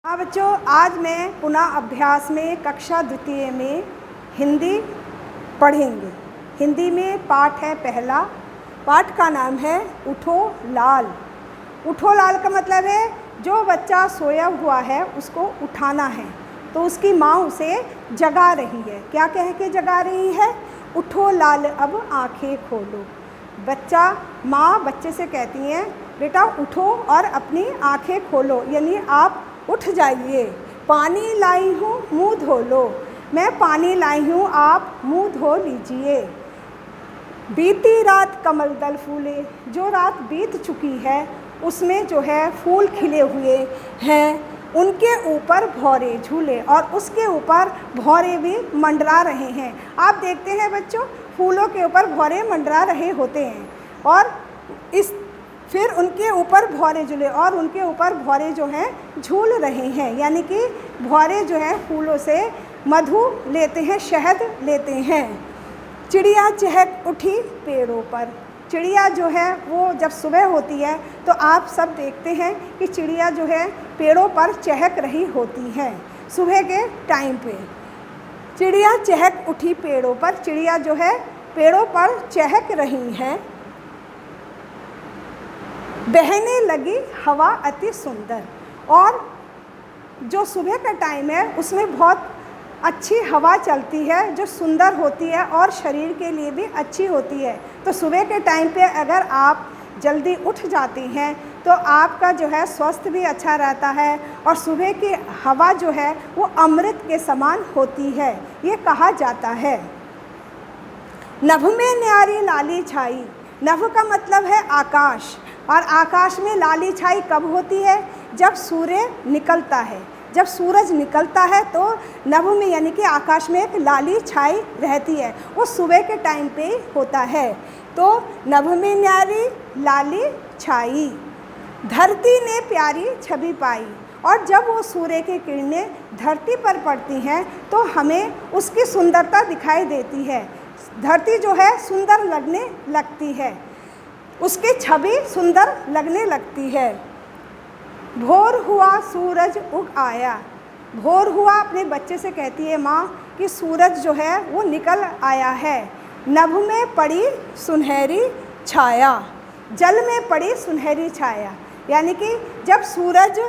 हाँ बच्चों, आज मैं पुनः अभ्यास में कक्षा द्वितीय में हिंदी पढ़ेंगे। हिंदी में पाठ है पहला। पाठ का नाम है उठो लाल। उठो लाल का मतलब है जो बच्चा सोया हुआ है उसको उठाना है, तो उसकी माँ उसे जगा रही है। क्या कह के जगा रही है? उठो लाल अब आंखें खोलो। माँ बच्चे से कहती हैं बेटा उठो और अपनी आंखें खोलो, यानी आप उठ जाइए। पानी लाई हूँ मुँह धो लो। मैं पानी लाई हूँ, आप मुँह धो लीजिए। बीती रात कमल दल फूले। जो रात बीत चुकी है उसमें जो है फूल खिले हुए हैं, उनके ऊपर भौरे झूले, और उसके ऊपर भौरे भी मंडरा रहे हैं। आप देखते हैं बच्चों, फूलों के ऊपर भौरे मंडरा रहे होते हैं और फिर उनके ऊपर भौरे झूले, और उनके ऊपर भौरे जो हैं झूल रहे हैं, यानी कि भौरे जो हैं फूलों से मधु लेते हैं, शहद लेते हैं। चिड़िया चहक उठी पेड़ों पर। चिड़िया जो है वो जब सुबह होती है तो आप सब देखते हैं कि चिड़िया जो है पेड़ों पर चहक रही होती हैं सुबह के टाइम पे। चिड़िया चहक उठी पेड़ों पर। चिड़िया जो है पेड़ों पर चहक रही हैं। बहने लगी हवा अति सुंदर। और जो सुबह का टाइम है उसमें बहुत अच्छी हवा चलती है जो सुंदर होती है और शरीर के लिए भी अच्छी होती है। तो सुबह के टाइम पे अगर आप जल्दी उठ जाती हैं तो आपका जो है स्वास्थ्य भी अच्छा रहता है, और सुबह की हवा जो है वो अमृत के समान होती है, ये कहा जाता है। नभ में न्यारी लाली छाई। नभ का मतलब है आकाश, और आकाश में लाली छाई कब होती है? जब सूर्य निकलता है। जब सूरज निकलता है तो नभ में यानी कि आकाश में एक लाली छाई रहती है, वो सुबह के टाइम पे होता है। तो नभ में न्यारी लाली छाई, धरती ने प्यारी छवि पाई। और जब वो सूर्य की किरणें धरती पर पड़ती हैं तो हमें उसकी सुंदरता दिखाई देती है। धरती जो है सुंदर लगने लगती है, उसकी छवि सुंदर लगने लगती है। भोर हुआ सूरज उग आया। भोर हुआ अपने बच्चे से कहती है माँ कि सूरज जो है वो निकल आया है। नभ में पड़ी सुनहरी छाया। जल में पड़ी सुनहरी छाया, यानी कि जब सूरज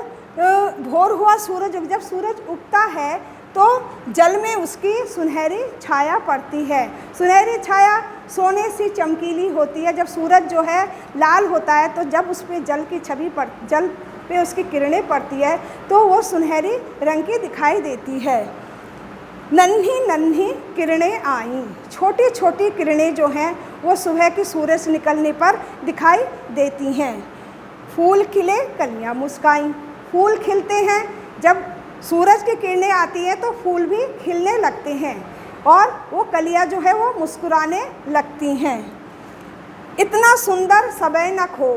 भोर हुआ, जब सूरज उगता है तो जल में उसकी सुनहरी छाया पड़ती है। सुनहरी छाया सोने सी चमकीली होती है। जब सूरज जो है लाल होता है तो जब उस पर जल की छवि जल पे उसकी किरणें पड़ती है तो वो सुनहरी रंग की दिखाई देती है। नन्ही नन्ही किरणें आईं। छोटी छोटी किरणें जो हैं वो सुबह की सूरज निकलने पर दिखाई देती हैं। फूल खिले कलियां मुस्काईं। फूल खिलते हैं, जब सूरज की किरणें आती हैं तो फूल भी खिलने लगते हैं और वो कलियां जो है वो मुस्कुराने लगती हैं। इतना सुंदर सबे न खो।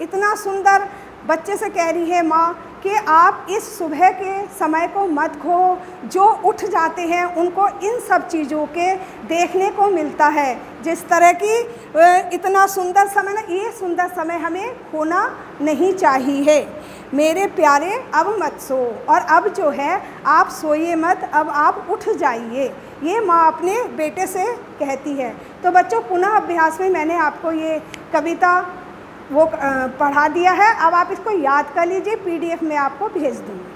इतना सुंदर बच्चे से कह रही है माँ कि आप इस सुबह के समय को मत खो। जो उठ जाते हैं उनको इन सब चीज़ों के देखने को मिलता है। जिस तरह की इतना सुंदर समय ना, ये सुंदर समय हमें खोना नहीं चाहिए। मेरे प्यारे अब मत सो, और अब जो है आप सोइए मत, अब आप उठ जाइए। ये माँ अपने बेटे से कहती है। तो बच्चों, पुनः अभ्यास में मैंने आपको ये कविता वो पढ़ा दिया है। अब आप इसको याद कर लीजिए, PDF में आपको भेज दूँगी।